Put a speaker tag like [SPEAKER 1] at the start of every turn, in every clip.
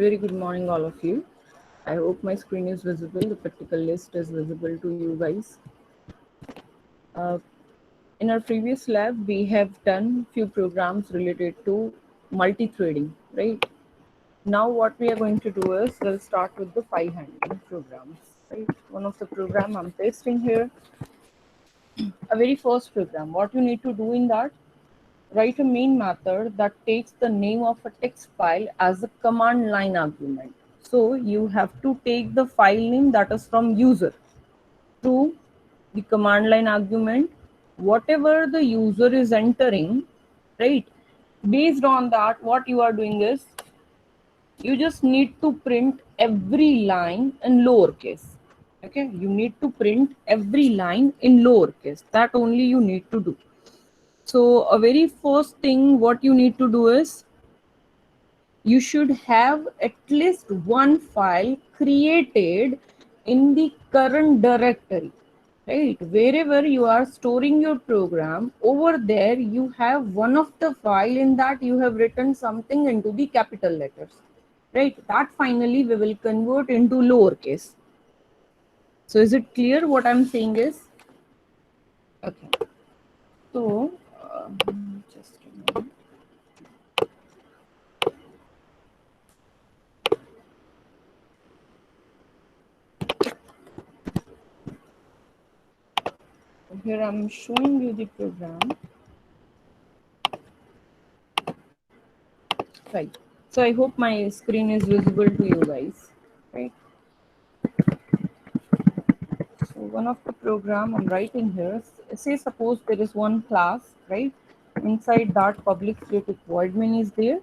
[SPEAKER 1] Very good morning, all of you. I hope my screen is visible. The practical list is visible to you guys. Uh, in our previous lab, we have done few programs related to multi-threading, right? Now what we are going to do is we'll start with the file handling programs, right? One of the program I'm pasting here, a very first program. What you need to do in that, write a main method that takes the name of a text file as a command line argument. So you have to take the file name that is from user through the command line argument. Whatever the user is entering, right? Based on that, what you are doing is you just need to print every line in lowercase. Okay, you need to print every line in lowercase. That only you need to do. So a very first thing what you need to do is you should have at least one file created in the current directory, right? Wherever you are storing your program, over there you have one of the file in that you have written something into the capital letters, right? That finally we will convert into lowercase. So is it clear what I'm saying is? Okay. So just a minute. Here I'm showing you the program. Right. So I hope my screen is visible to you guys. Right. So one of the program I'm writing here, say suppose there is one class, right? Inside that public static void main is there.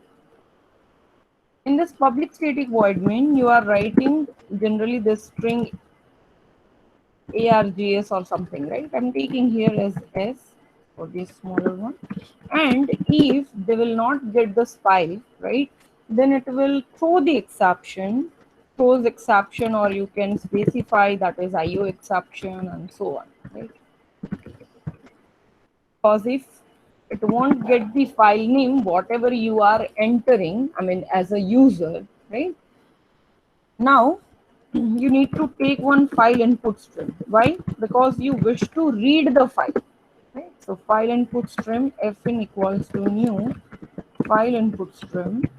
[SPEAKER 1] In this public static void main, you are writing generally this string args or something, right? I'm taking here as s for this smaller one. And if they will not get this file, right, then it will throw the exception, throws exception, or you can specify that is IO exception and so on, right? Because if it won't get the file name, whatever you are entering, I mean, as a user, right? Now, you need to take one file input stream. Why? Because you wish to read the file. Right? So file input stream fin equals to new file input stream,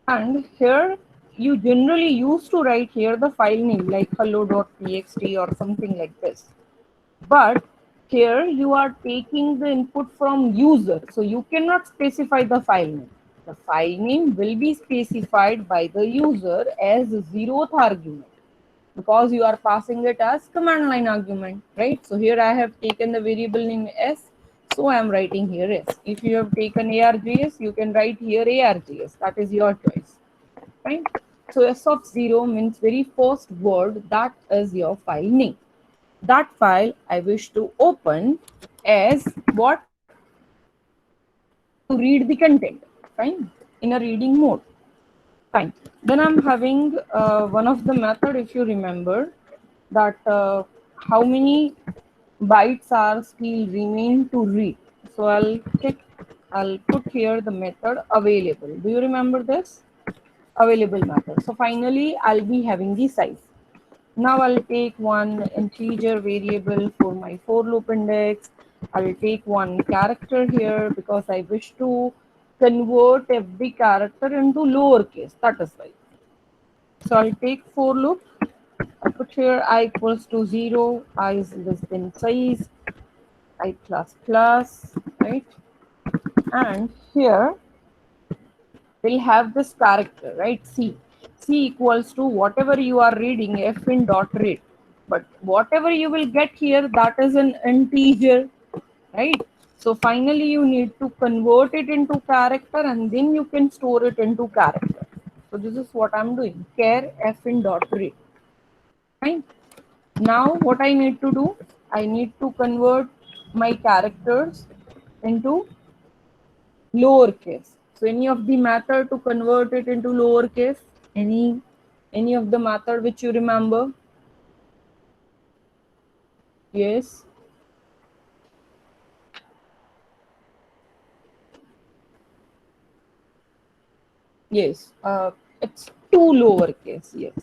[SPEAKER 1] and here you generally used to write here the file name like hello.txt or something like this. But here you are taking the input from user, so you cannot specify the file name. The file name will be specified by the user as 0th argument because you are passing it as command line argument, right? So here I have taken the variable name s, so I am writing here s. If you have taken args, you can write here args. That is your choice, right? So s of 0 means very first word, that is your file name. That file I wish to open as what? To read the content, fine, in a reading mode, fine. Then I'm having one of the method, if you remember, that how many bytes are still remain to read. So I'll put here the method available. Do you remember this? Available method. So finally I'll be having the size. Now I'll take one integer variable for my for loop index. I'll take one character here because I wish to convert every character into lowercase. That is why. So I'll take for loop. I put here I equals to 0, I is less than size, I plus plus, right? And here we'll have this character, right? C. C equals to whatever you are reading, f in dot read. But whatever you will get here, that is an integer, right? So finally you need to convert it into character and then you can store it into character. So this is what I'm doing, char f in dot read, right? Now what I need to do, I need to convert my characters into lowercase. So any of the method to convert it into lowercase, any of the method which you remember? Yes. Yes, it's two lowercase. Yes.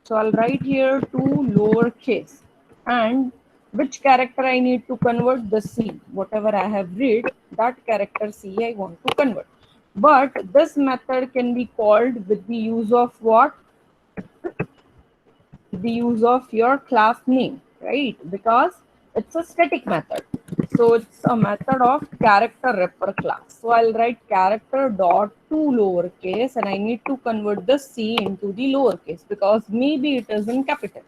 [SPEAKER 1] So I'll write here two lowercase, and which character I need to convert? The C. Whatever I have read, that character C I want to convert. But this method can be called with the use of what? The use of your class name, right? Because it's a static method. So it's a method of character wrapper class. So I'll write character dot to lowercase, and I need to convert the C into the lowercase because maybe it is in capital.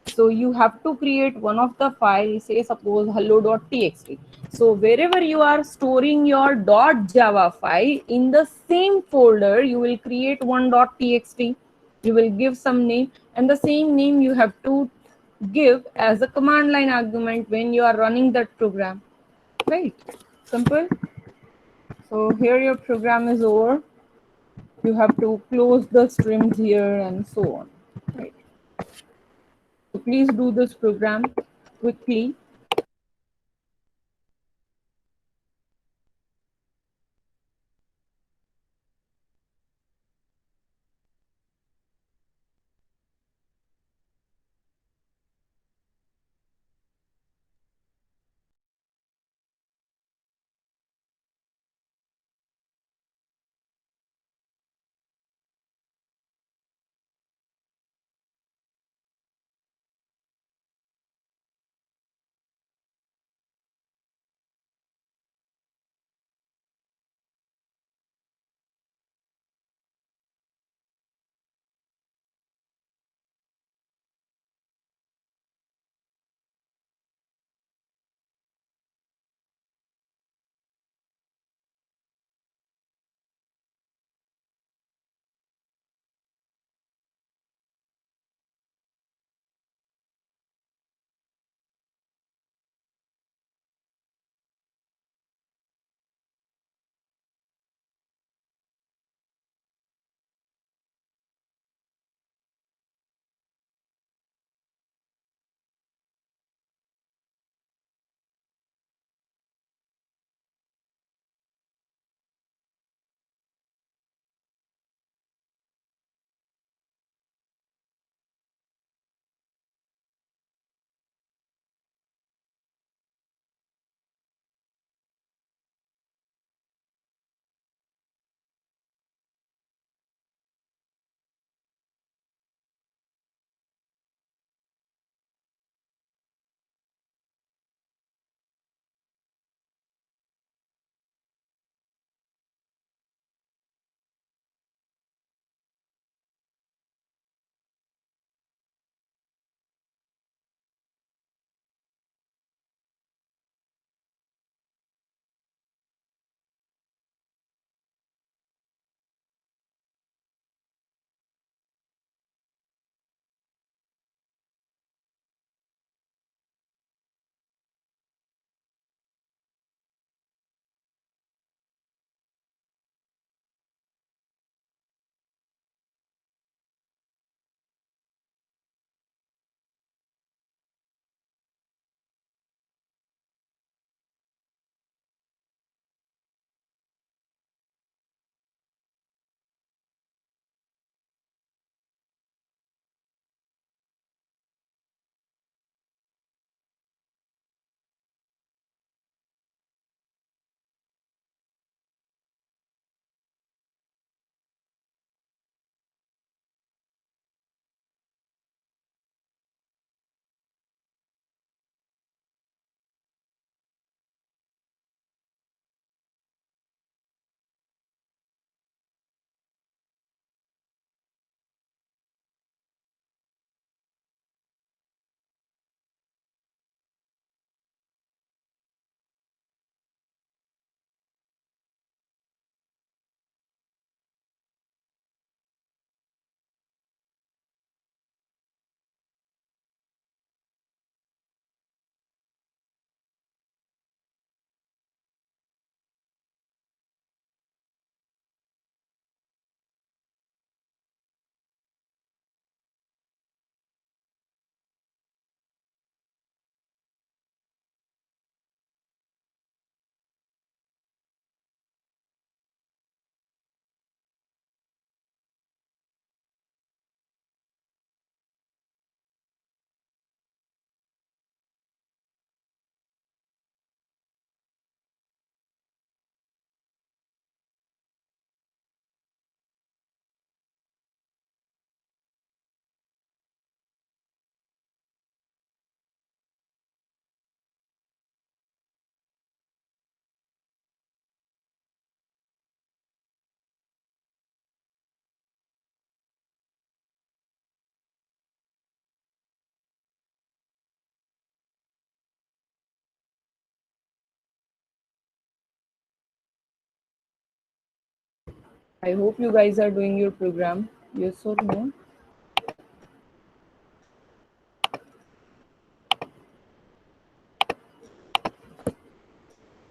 [SPEAKER 1] So you have to create one of the files, say suppose hello.txt. So wherever you are storing your .java file, in the same folder you will create one .txt. You will give some name, and the same name you have to give as a command line argument when you are running that program. Right? Simple. So here your program is over. You have to close the strings here and so on. Right. So please do this program quickly. I hope you guys are doing your program. Yes or no?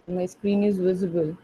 [SPEAKER 1] My screen is visible.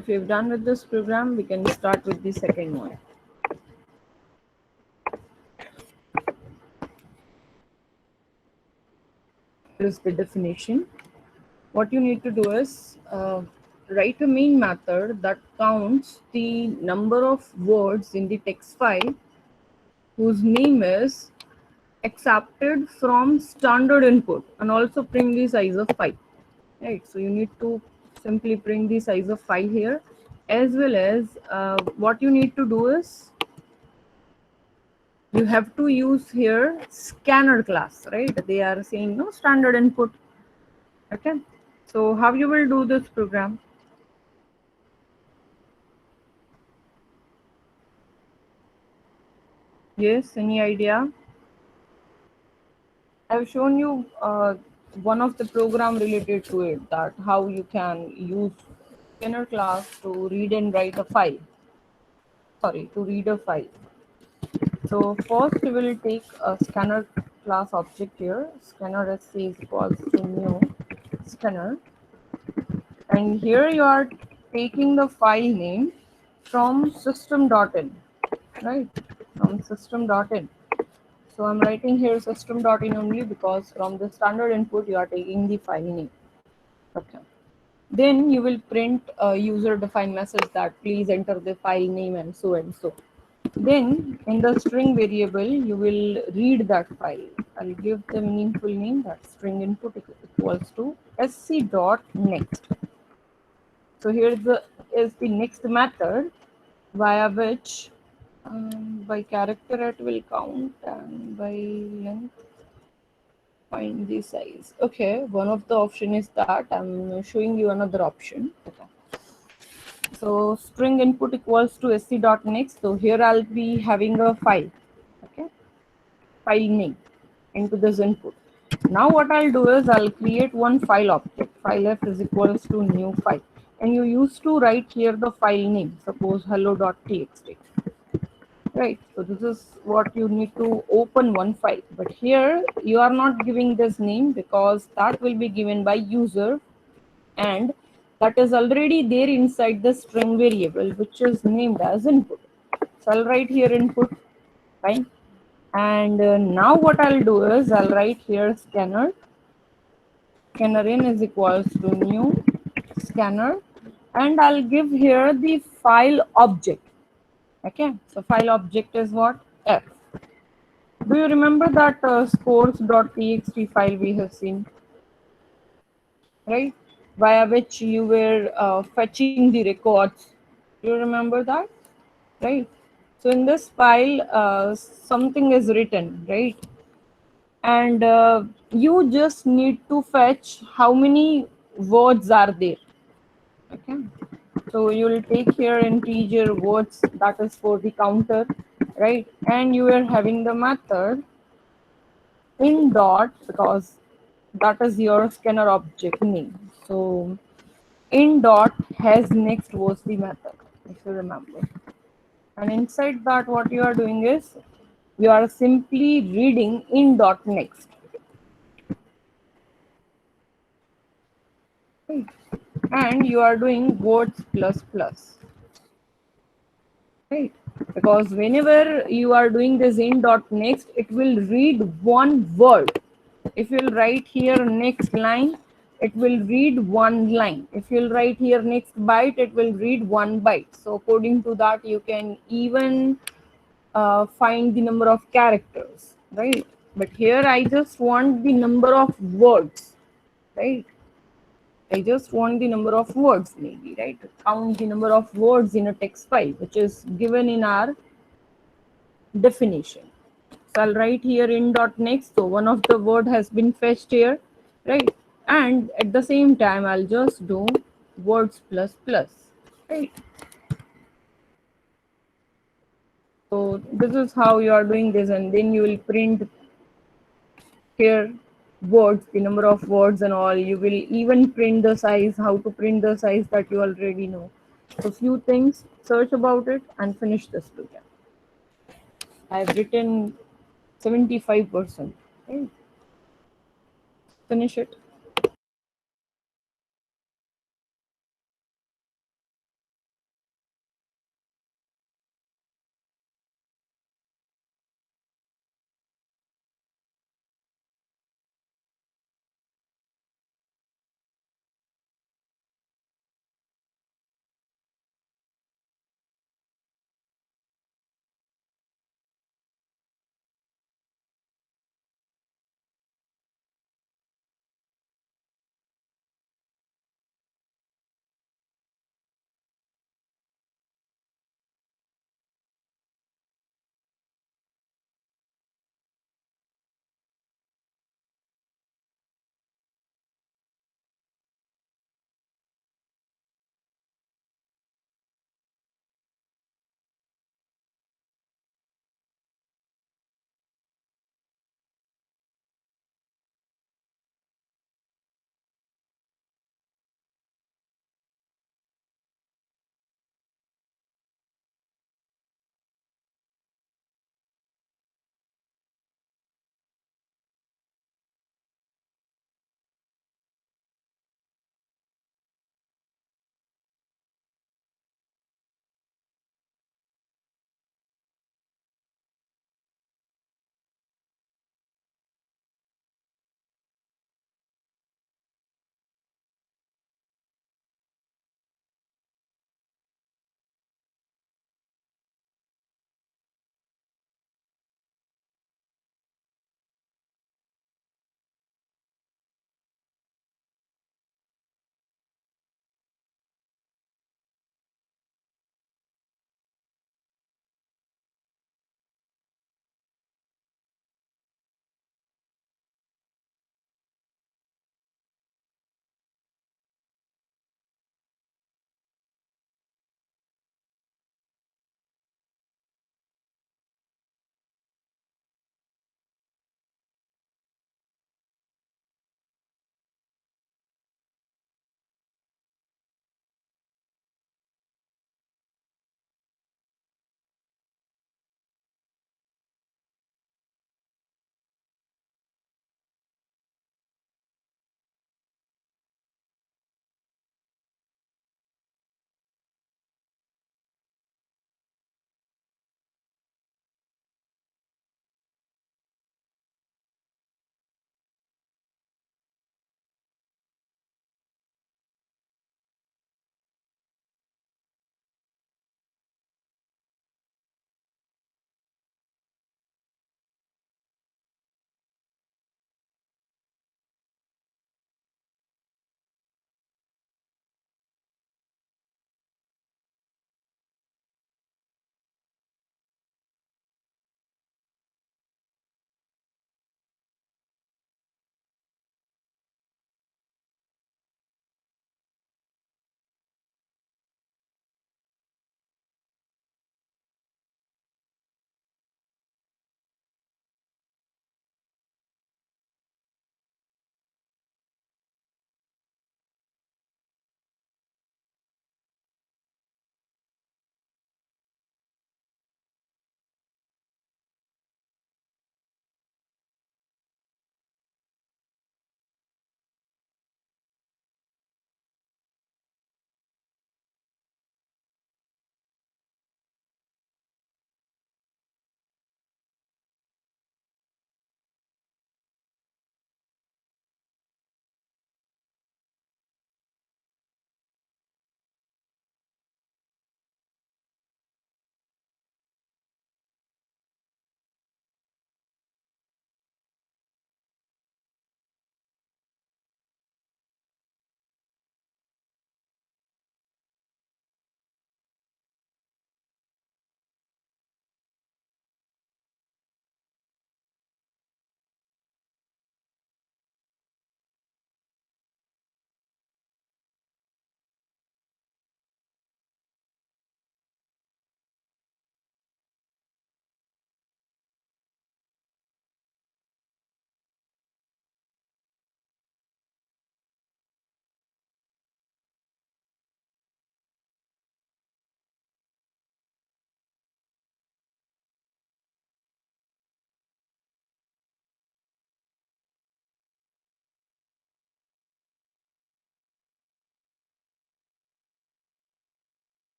[SPEAKER 1] If you've done with this program, we can start with the second one. Here's the definition. What you need to do is write a main method that counts the number of words in the text file whose name is accepted from standard input, and also print the size of file. Right, so you need to simply print the size of file here, as well as what you need to do is you have to use here scanner class, right? They are saying no standard input. Okay, so how you will do this program? Yes, any idea? I've shown you one of the program related to it, that how you can use scanner class to read and write a file. Sorry, to read a file. So first we will take a scanner class object here. Scanner sc is equals to new scanner, and here you are taking the file name from system.in, right? From system.in. So I'm writing here system.in only because from the standard input you are taking the file name. Okay. Then you will print a user defined message that please enter the file name and so and so. Then in the string variable, you will read that file. I'll give the meaningful name, that string input equals to sc.next. So here is the next method via which by character it will count, and by length find the size. Okay, one of the option is that. I'm showing you another option. Okay. So string input equals to sc.next. So here I'll be having a file. Okay, file name into this input. Now what I'll do is I'll create one file object. File f is equals to new file. And you used to write here the file name, suppose hello.txt. Right, so this is what you need to open one file. But here you are not giving this name because that will be given by user, and that is already there inside the string variable which is named as input. So I'll write here input, fine. And now what I'll do is I'll write here scanner in is equals to new scanner, and I'll give here the file object. Okay, so file object is what? F. Do you remember that scores.txt file we have seen, right? Via which you were fetching the records. Do you remember that? Right. So in this file, something is written, right? And you just need to fetch how many words are there. Okay. So you will take here integer words, that is for the counter, right? And you are having the method in dot, because that is your scanner object name. So in dot has next was the method, if you remember. And inside that, what you are doing is you are simply reading in dot next. Right. And you are doing words plus plus. Right, because whenever you are doing this in dot next, it will read one word. If you'll write here next line, it will read one line. If you'll write here next byte, it will read one byte. So according to that, you can even find the number of characters, right? But here I just want the number of words, right? I just want the number of words, maybe, right? Count the number of words in a text file, which is given in our definition. So I'll write here in dot next. So one of the word has been fetched here, right? And at the same time, I'll just do words plus plus, right? So this is how you are doing this, and then you will print here words, the number of words and all. You will even print the size, how to print the size, that you already know. So few things, search about it and finish this program. I've written 75%. Okay. Finish it.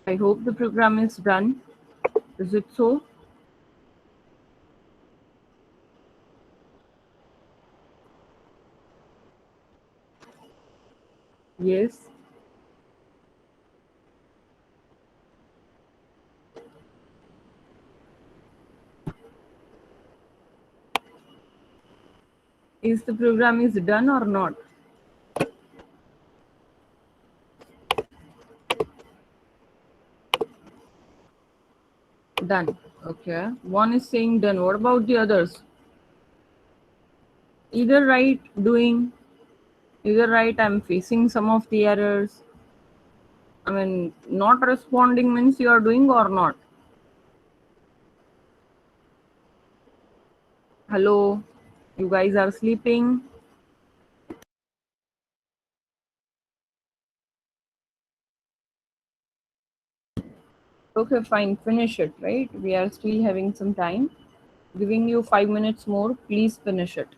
[SPEAKER 1] I hope the program is done. Is it so? Yes. Is the program is done or not? Done. Okay. One is saying done. What about the others? Either right, doing, either right, I'm facing some of the errors. I mean, not responding means you are doing or not. Hello, you guys are sleeping. Okay, fine, finish it, right? We are still having some time. Giving you 5 minutes more, please finish it.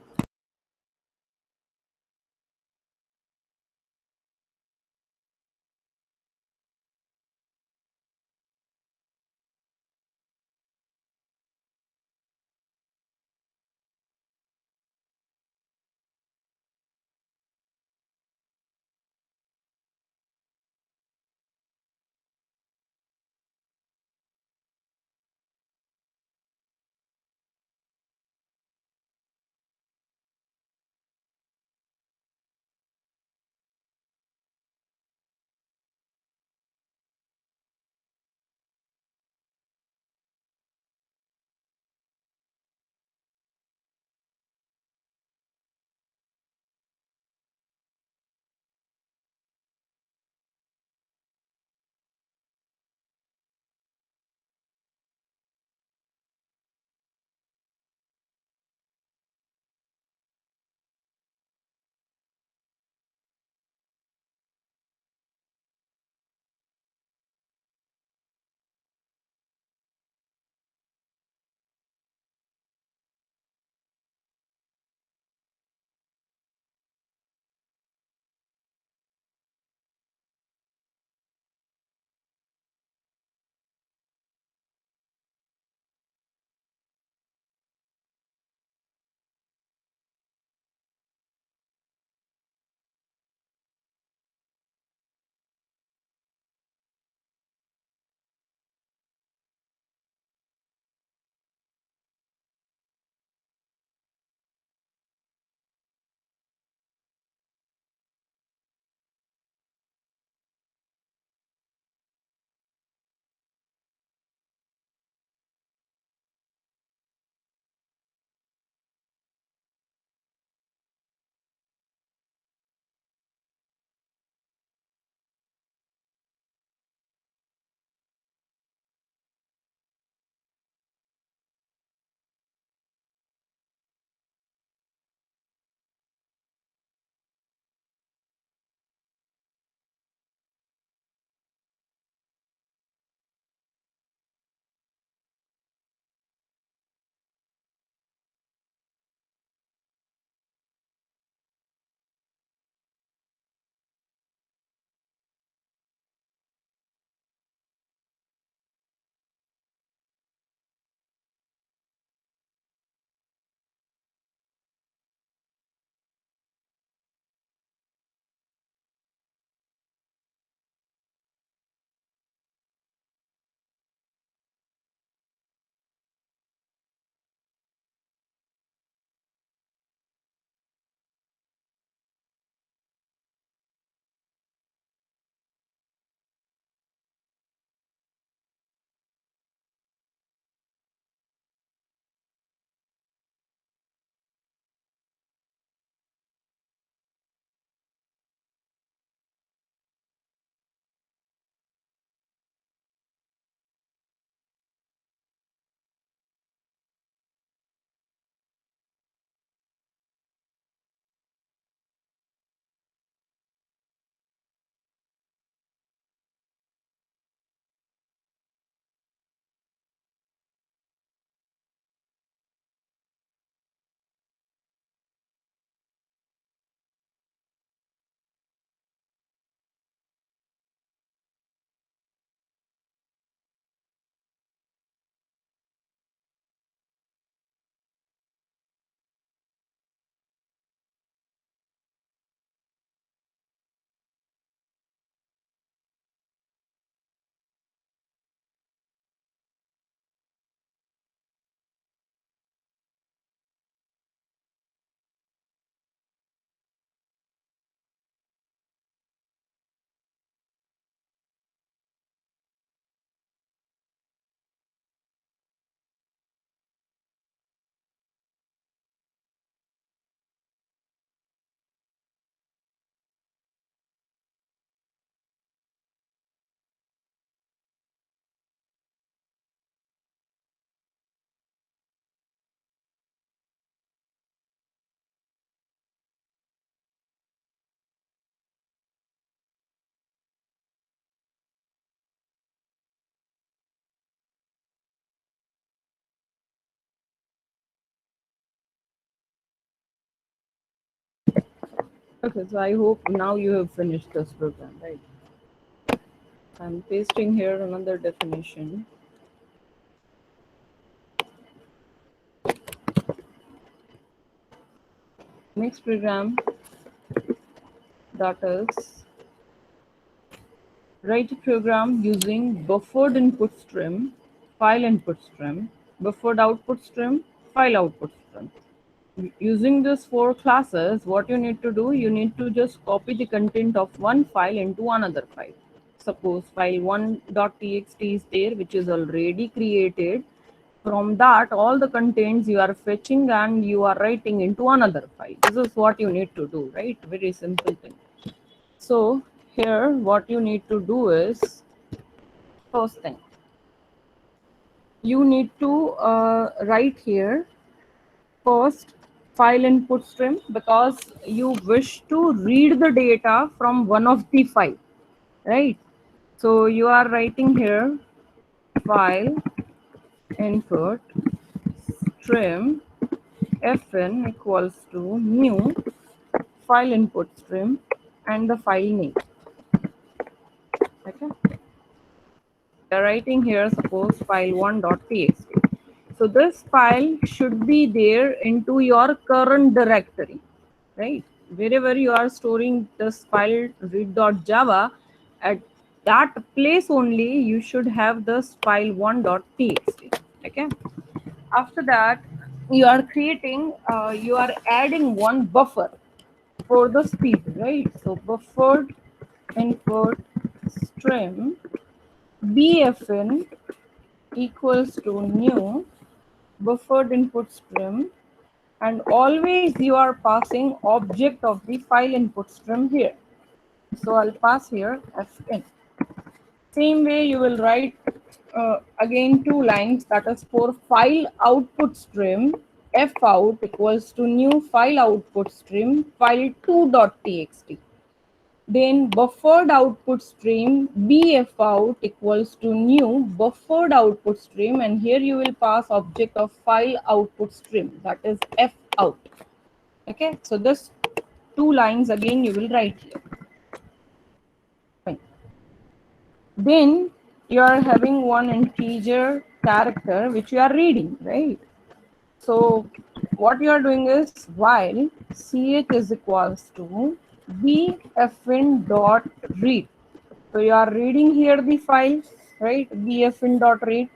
[SPEAKER 1] Okay, so I hope now you have finished this program, right? I'm pasting here another definition. Next program, that is write a program using buffered input stream, file input stream, buffered output stream, file output stream. Using these four classes, what you need to do, you need to just copy the content of one file into another file. Suppose file 1.txt is there, which is already created. From that, all the contents you are fetching and you are writing into another file. This is what you need to do, right? Very simple thing. So here, what you need to do is, first thing, you need to write here first file input stream, because you wish to read the data from one of the file, right? So you are writing here file input stream fn equals to new file input stream and the file name. Okay, you're writing here, suppose file1.txt. So this file should be there into your current directory, right? Wherever you are storing this file read.java, at that place only you should have this file1.txt. Okay. After that, you are creating, you are adding one buffer for the speed, right? So buffered input stream bfn equals to new buffered input stream, and always you are passing object of the file input stream here. So I'll pass here fn. Same way you will write again two lines, that is for file output stream f out equals to new file output stream file2.txt. Then buffered output stream bf out equals to new buffered output stream, and here you will pass object of file output stream, that is f out. Okay, so this two lines again you will write here. Fine. Then you are having one integer character which you are reading, right? So what you are doing is while ch is equals to bfn dot read. So you are reading here the file, right? bfn dot read.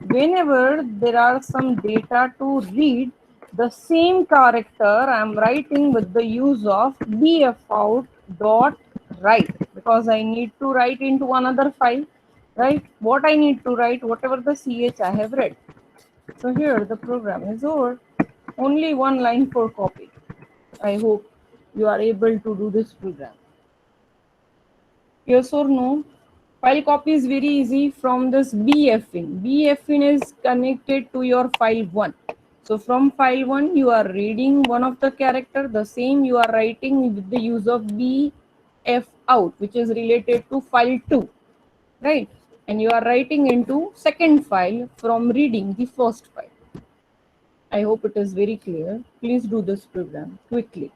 [SPEAKER 1] Whenever there are some data to read, the same character I am writing with the use of bfout dot write, because I need to write into another file, right? What I need to write, whatever the ch I have read. So here the program is over. Only one line for copy. I hope you are able to do this program. Yes or no? File copy is very easy from this bfin. Bfin is connected to your file 1. So from file 1 you are reading one of the character, the same you are writing with the use of bf out, which is related to file 2, right? And you are writing into second file from reading the first file. I hope it is very clear. Please do this program quickly.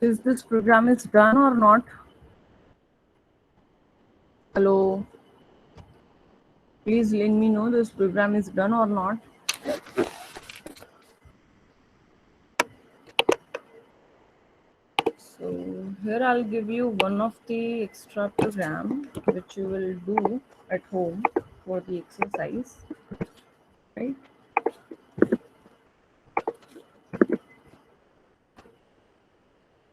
[SPEAKER 1] Is this program is done or not? Hello. Please let me know this program is done or not. So here I'll give you one of the extra program which you will do at home for the exercise, right?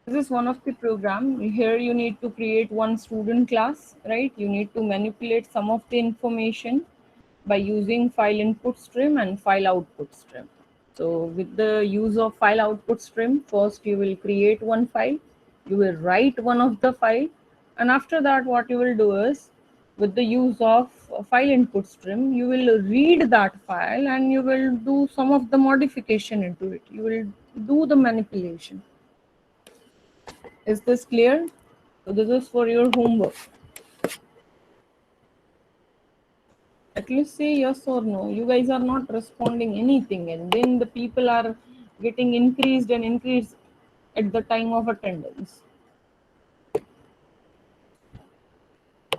[SPEAKER 1] This is one of the program. Here you need to create one student class, right? You need to manipulate some of the information by using file input stream and file output stream. So with the use of file output stream, first you will create one file, you will write one of the file, and after that what you will do is, with the use of file input stream, you will read that file and you will do some of the modification into it. You will do the manipulation. Is this clear? So this is for your homework. At least say yes or no. You guys are not responding anything, and then the people are getting increased and increased at the time of attendance.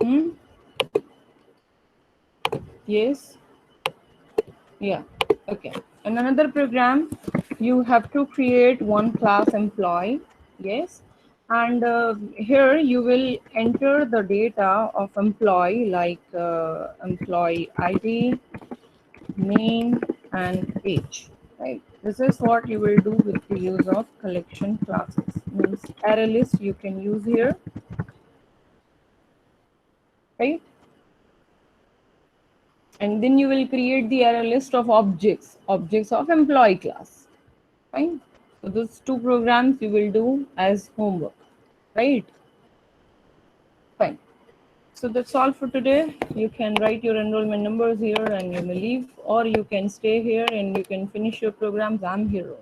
[SPEAKER 1] Hmm? Yes? Yeah. Okay. In another program, you have to create one class employee. Yes. And here you will enter the data of employee like employee ID, name, and age. Right. This is what you will do with the use of collection classes. Means array list you can use here. Right. And then you will create the array list of objects of employee class. Fine. So those two programs you will do as homework, right? Fine. So that's all for today. You can write your enrollment numbers here and you may leave, or you can stay here and you can finish your programs. I'm here only.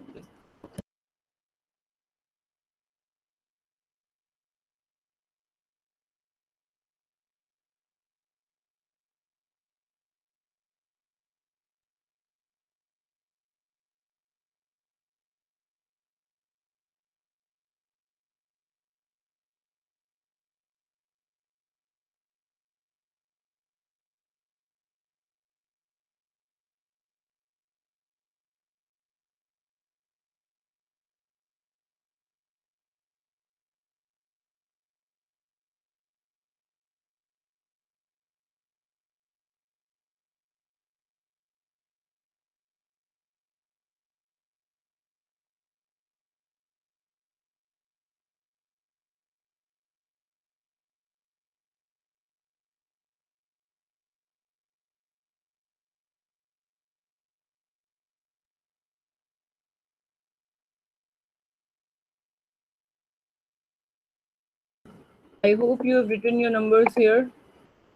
[SPEAKER 1] I hope you have written your numbers here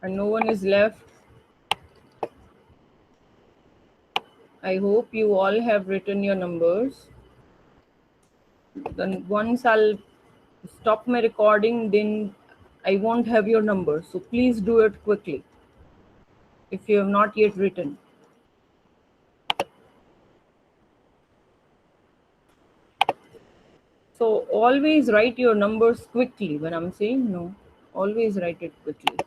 [SPEAKER 1] and no one is left. I hope you all have written your numbers. Then once I'll stop my recording, then I won't have your numbers. So please do it quickly if you have not yet written. So always write your numbers quickly. When I'm saying no, always write it quickly.